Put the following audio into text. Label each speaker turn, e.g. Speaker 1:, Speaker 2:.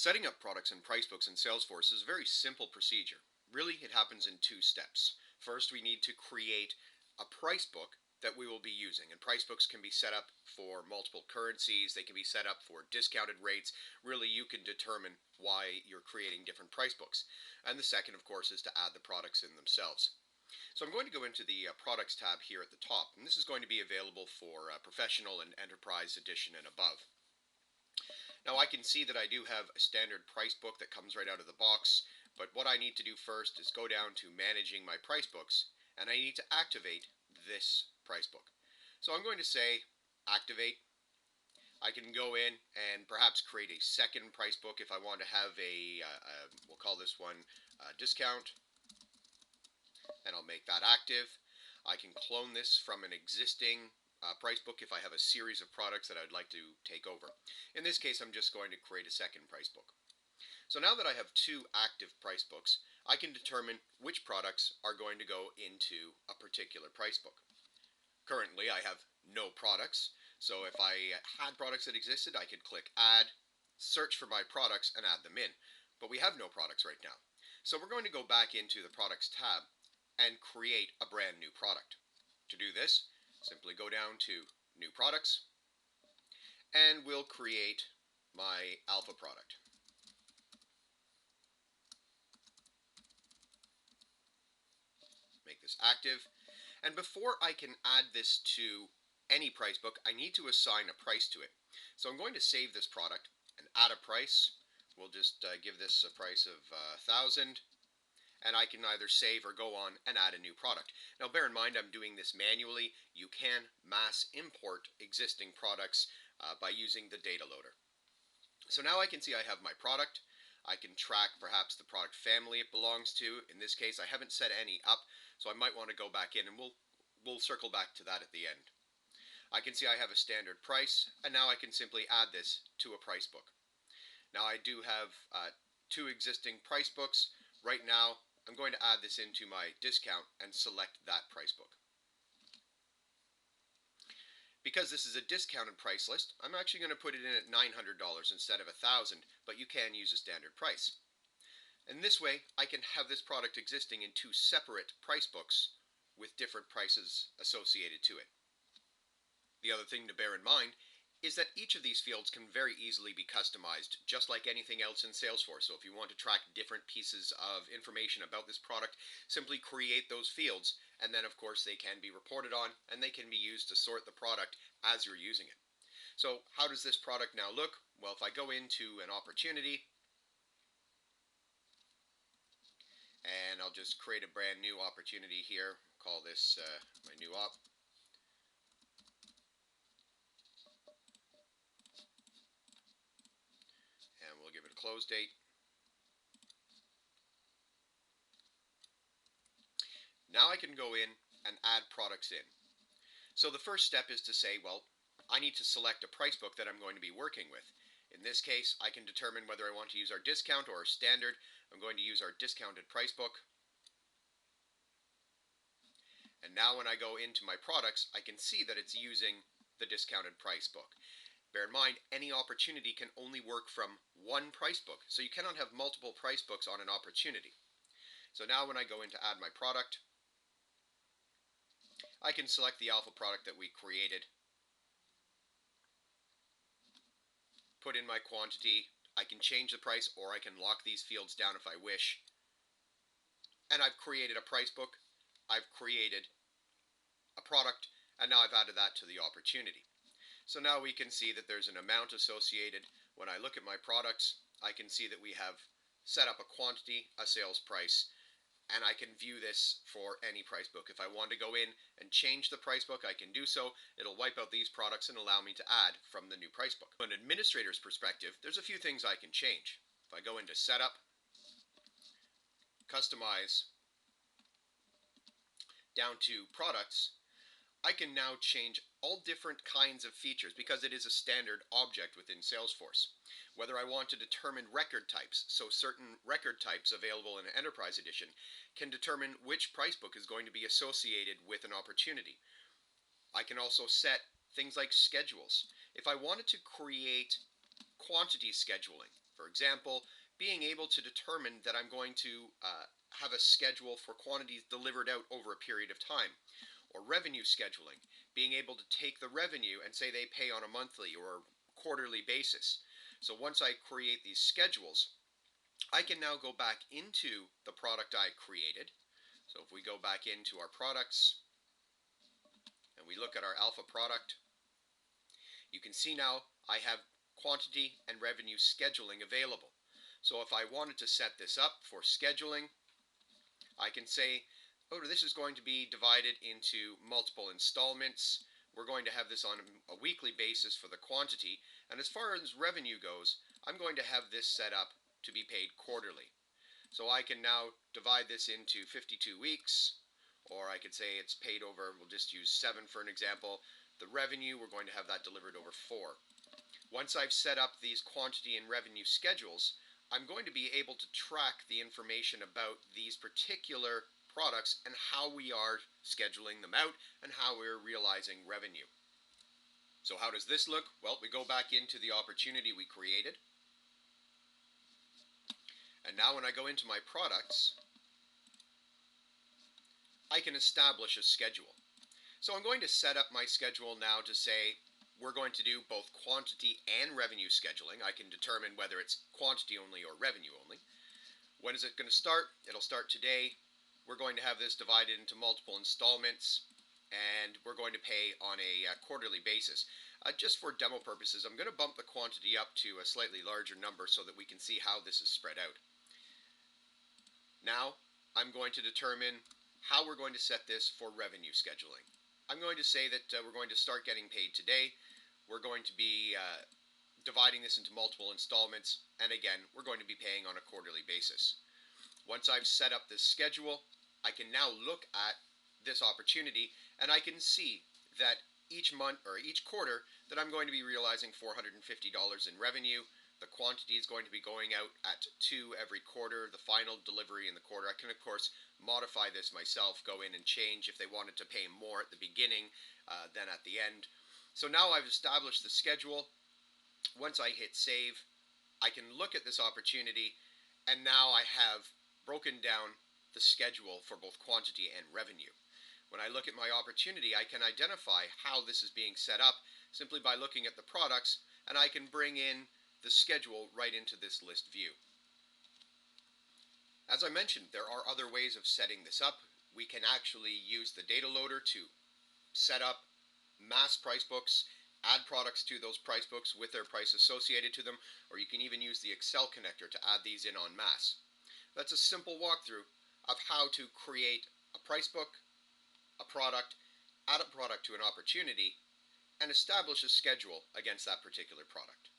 Speaker 1: Setting up products in Pricebooks and Salesforce is a very simple procedure. Really, it happens in two steps. First, we need to create a price book that we will be using. And price books can be set up for multiple currencies, they can be set up for discounted rates. Really, you can determine why you're creating different price books. And the second, of course, is to add the products in themselves. So I'm going to go into the Products tab here at the top, and this is going to be available for Professional and Enterprise Edition and above. Now I can see that I do have a standard price book that comes right out of the box, but what I need to do first is go down to managing my price books, and I need to activate this price book. So I'm going to say activate. I can go in and perhaps create a second price book if I want to have we'll call this one discount, and I'll make that active. I can clone this from an existing price book if I have a series of products that I'd like to take over. In this case, I'm just going to create a second price book. So now that I have two active price books, I can determine which products are going to go into a particular price book. Currently, I have no products, so if I had products that existed, I could click Add, search for my products, and add them in. But we have no products right now. So we're going to go back into the Products tab and create a brand new product. To do this, simply go down to New Products, and we'll create my alpha product. Make this active, and before I can add this to any price book, I need to assign a price to it. So I'm going to save this product and add a price. We'll just give this a price of 1,000. And I can either save or go on and add a new product. Now bear in mind I'm doing this manually. You can mass import existing products by using the data loader. So now I can see I have my product. I can track perhaps the product family it belongs to. In this case I haven't set any up, so I might want to go back in, and we'll circle back to that at the end. I can see I have a standard price, and now I can simply add this to a price book. Now I do have two existing price books. Right now I'm going to add this into my discount and select that price book. Because this is a discounted price list, I'm actually going to put it in at $900 instead of $1,000, but you can use a standard price. And this way, I can have this product existing in two separate price books with different prices associated to it. The other thing to bear in mind is that each of these fields can very easily be customized, just like anything else in Salesforce. So if you want to track different pieces of information about this product, simply create those fields, and then of course they can be reported on, and they can be used to sort the product as you're using it. So how does this product now look? Well, if I go into an opportunity, and I'll just create a brand new opportunity here, call this my new op. And we'll give it a close date. Now I can go in and add products in. So the first step is to say, well, I need to select a price book that I'm going to be working with. In this case, I can determine whether I want to use our discount or our standard. I'm going to use our discounted price book. And now when I go into my products, I can see that it's using the discounted price book. Bear in mind, any opportunity can only work from one price book, so you cannot have multiple price books on an opportunity. So now when I go in to add my product, I can select the alpha product that we created, put in my quantity. I can change the price, or I can lock these fields down if I wish. And I've created a price book, I've created a product, and now I've added that to the opportunity. So now we can see that there's an amount associated. When I look at my products, I can see that we have set up a quantity, a sales price, and I can view this for any price book. If I want to go in and change the price book, I can do so. It'll wipe out these products and allow me to add from the new price book. From an administrator's perspective, there's a few things I can change. If I go into Setup, Customize, down to Products, I can now change all different kinds of features because it is a standard object within Salesforce. Whether I want to determine record types, so certain record types available in an Enterprise Edition can determine which price book is going to be associated with an opportunity. I can also set things like schedules. If I wanted to create quantity scheduling, For example, being able to determine that I'm going to have a schedule for quantities delivered out over a period of time, or revenue scheduling, being able to take the revenue and say they pay on a monthly or quarterly basis. So once I create these schedules, I can now go back into the product I created. So if we go back into our products and we look at our alpha product, you can see now I have quantity and revenue scheduling available. So if I wanted to set this up for scheduling, I can say, oh, this is going to be divided into multiple installments. We're going to have this on a weekly basis for the quantity. And as far as revenue goes, I'm going to have this set up to be paid quarterly. So I can now divide this into 52 weeks, or I could say it's paid over, we'll just use 7 for an example. The revenue, we're going to have that delivered over 4. Once I've set up these quantity and revenue schedules, I'm going to be able to track the information about these particular products and how we are scheduling them out and how we're realizing revenue. So how does this look? Well, we go back into the opportunity we created. And now when I go into my products, I can establish a schedule. So I'm going to set up my schedule now to say we're going to do both quantity and revenue scheduling. I can determine whether it's quantity only or revenue only. When is it going to start? It'll start today. We're going to have this divided into multiple installments, and we're going to pay on a quarterly basis. Just for demo purposes, I'm going to bump the quantity up to a slightly larger number so that we can see how this is spread out. Now, I'm going to determine how we're going to set this for revenue scheduling. I'm going to say that we're going to start getting paid today. We're going to be dividing this into multiple installments, and again, we're going to be paying on a quarterly basis. Once I've set up this schedule, I can now look at this opportunity, and I can see that each month or each quarter that I'm going to be realizing $450 in revenue. The quantity is going to be going out at 2 every quarter, the final delivery in the quarter. I can, of course, modify this myself, go in and change if they wanted to pay more at the beginning than at the end. So now I've established the schedule. Once I hit save, I can look at this opportunity, and now I have broken down the schedule for both quantity and revenue. When I look at my opportunity, I can identify how this is being set up simply by looking at the products, and I can bring in the schedule right into this list view. As I mentioned, there are other ways of setting this up. We can actually use the data loader to set up mass price books, add products to those price books with their price associated to them, or you can even use the Excel connector to add these in en masse. That's a simple walkthrough of how to create a price book, a product, add a product to an opportunity, and establish a schedule against that particular product.